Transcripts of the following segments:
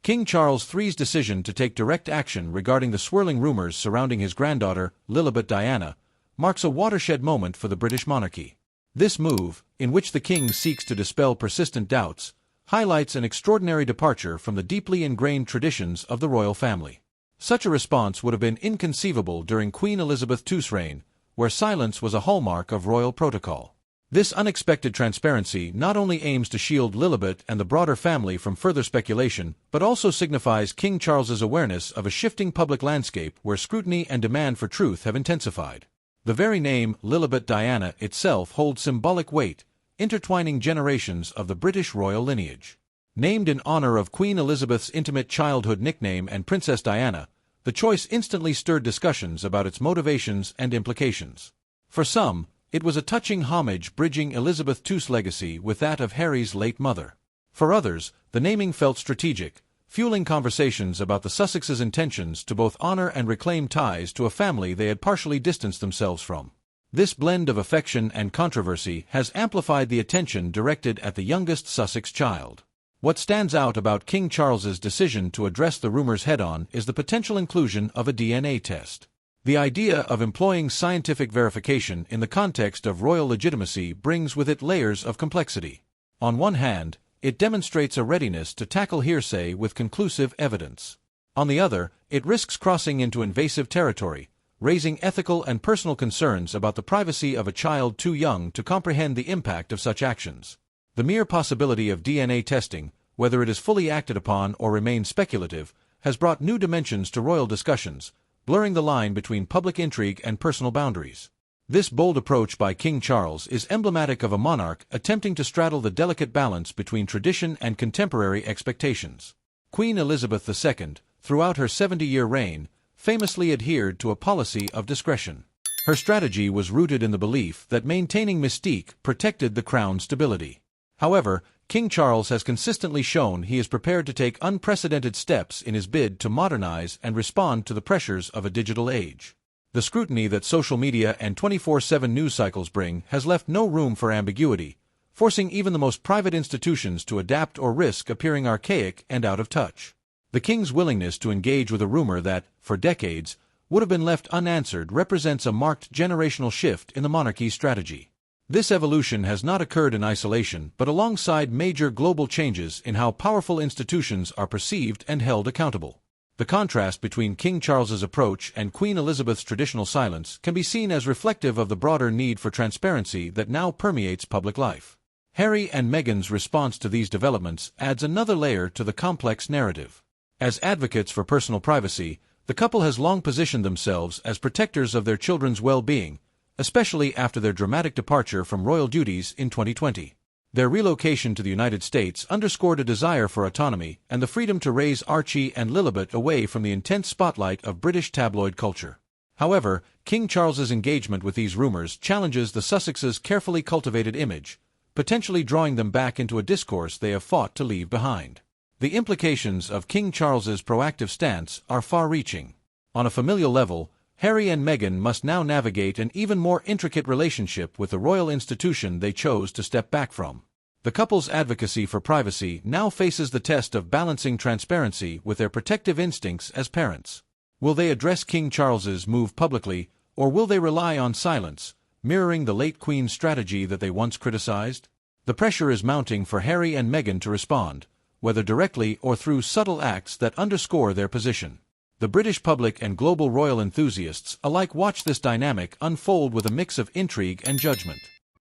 King Charles III's decision to take direct action regarding the swirling rumors surrounding his granddaughter, Lilibet Diana, marks a watershed moment for the British monarchy. This move, in which the king seeks to dispel persistent doubts, highlights an extraordinary departure from the deeply ingrained traditions of the royal family. Such a response would have been inconceivable during Queen Elizabeth II's reign, where silence was a hallmark of royal protocol. This unexpected transparency not only aims to shield Lilibet and the broader family from further speculation, but also signifies King Charles's awareness of a shifting public landscape where scrutiny and demand for truth have intensified. The very name, Lilibet Diana, itself holds symbolic weight, intertwining generations of the British royal lineage. Named in honor of Queen Elizabeth's intimate childhood nickname and Princess Diana, the choice instantly stirred discussions about its motivations and implications. For some, it was a touching homage bridging Elizabeth II's legacy with that of Harry's late mother. For others, the naming felt strategic, fueling conversations about the Sussexes' intentions to both honor and reclaim ties to a family they had partially distanced themselves from. This blend of affection and controversy has amplified the attention directed at the youngest Sussex child. What stands out about King Charles's decision to address the rumors head-on is the potential inclusion of a DNA test. The idea of employing scientific verification in the context of royal legitimacy brings with it layers of complexity. On one hand, it demonstrates a readiness to tackle hearsay with conclusive evidence. On the other, it risks crossing into invasive territory, raising ethical and personal concerns about the privacy of a child too young to comprehend the impact of such actions. The mere possibility of DNA testing, whether it is fully acted upon or remains speculative, has brought new dimensions to royal discussions, blurring the line between public intrigue and personal boundaries. This bold approach by King Charles is emblematic of a monarch attempting to straddle the delicate balance between tradition and contemporary expectations. Queen Elizabeth II, throughout her 70-year reign, famously adhered to a policy of discretion. Her strategy was rooted in the belief that maintaining mystique protected the crown's stability. However, King Charles has consistently shown he is prepared to take unprecedented steps in his bid to modernize and respond to the pressures of a digital age. The scrutiny that social media and 24/7 news cycles bring has left no room for ambiguity, forcing even the most private institutions to adapt or risk appearing archaic and out of touch. The king's willingness to engage with a rumor that, for decades, would have been left unanswered represents a marked generational shift in the monarchy's strategy. This evolution has not occurred in isolation but alongside major global changes in how powerful institutions are perceived and held accountable. The contrast between King Charles's approach and Queen Elizabeth's traditional silence can be seen as reflective of the broader need for transparency that now permeates public life. Harry and Meghan's response to these developments adds another layer to the complex narrative. As advocates for personal privacy, the couple has long positioned themselves as protectors of their children's well-being, especially after their dramatic departure from royal duties in 2020. Their relocation to the United States underscored a desire for autonomy and the freedom to raise Archie and Lilibet away from the intense spotlight of British tabloid culture. However, King Charles's engagement with these rumors challenges the Sussexes' carefully cultivated image, potentially drawing them back into a discourse they have fought to leave behind. The implications of King Charles's proactive stance are far-reaching. On a familial level, Harry and Meghan must now navigate an even more intricate relationship with the royal institution they chose to step back from. The couple's advocacy for privacy now faces the test of balancing transparency with their protective instincts as parents. Will they address King Charles's move publicly, or will they rely on silence, mirroring the late Queen's strategy that they once criticized? The pressure is mounting for Harry and Meghan to respond, whether directly or through subtle acts that underscore their position. The British public and global royal enthusiasts alike watch this dynamic unfold with a mix of intrigue and judgment.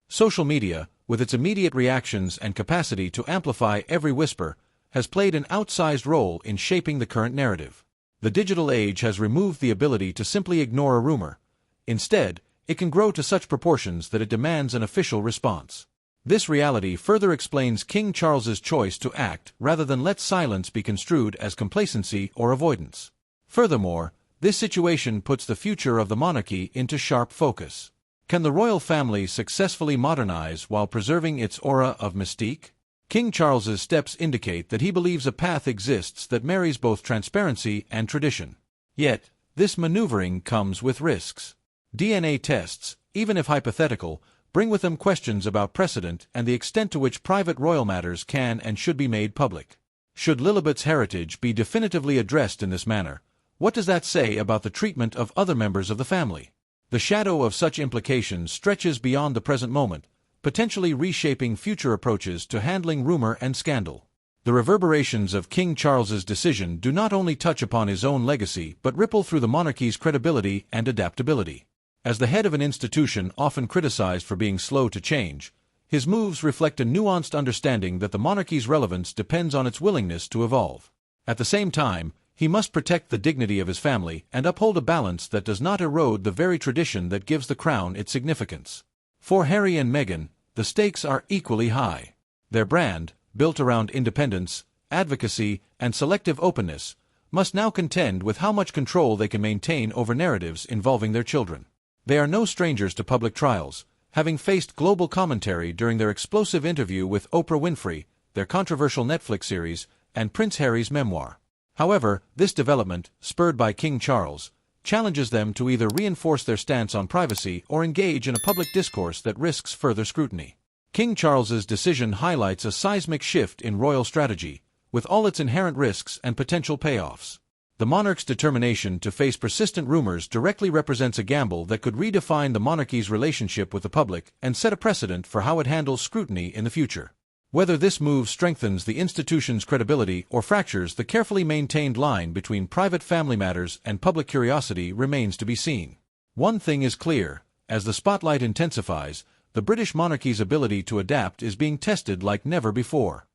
Social media, with its immediate reactions and capacity to amplify every whisper, has played an outsized role in shaping the current narrative. The digital age has removed the ability to simply ignore a rumor. Instead, it can grow to such proportions that it demands an official response. This reality further explains King Charles's choice to act rather than let silence be construed as complacency or avoidance. Furthermore, this situation puts the future of the monarchy into sharp focus. Can the royal family successfully modernize while preserving its aura of mystique? King Charles's steps indicate that he believes a path exists that marries both transparency and tradition. Yet, this maneuvering comes with risks. DNA tests, even if hypothetical, bring with them questions about precedent and the extent to which private royal matters can and should be made public. Should Lilibet's heritage be definitively addressed in this manner, what does that say about the treatment of other members of the family? The shadow of such implications stretches beyond the present moment, potentially reshaping future approaches to handling rumor and scandal. The reverberations of King Charles's decision do not only touch upon his own legacy but ripple through the monarchy's credibility and adaptability. As the head of an institution often criticized for being slow to change, his moves reflect a nuanced understanding that the monarchy's relevance depends on its willingness to evolve. At the same time, he must protect the dignity of his family and uphold a balance that does not erode the very tradition that gives the crown its significance. For Harry and Meghan, the stakes are equally high. Their brand, built around independence, advocacy, and selective openness, must now contend with how much control they can maintain over narratives involving their children. They are no strangers to public trials, having faced global commentary during their explosive interview with Oprah Winfrey, their controversial Netflix series, and Prince Harry's memoir. However, this development, spurred by King Charles, challenges them to either reinforce their stance on privacy or engage in a public discourse that risks further scrutiny. King Charles's decision highlights a seismic shift in royal strategy, with all its inherent risks and potential payoffs. The monarch's determination to face persistent rumors directly represents a gamble that could redefine the monarchy's relationship with the public and set a precedent for how it handles scrutiny in the future. Whether this move strengthens the institution's credibility or fractures the carefully maintained line between private family matters and public curiosity remains to be seen. One thing is clear: as the spotlight intensifies, the British monarchy's ability to adapt is being tested like never before.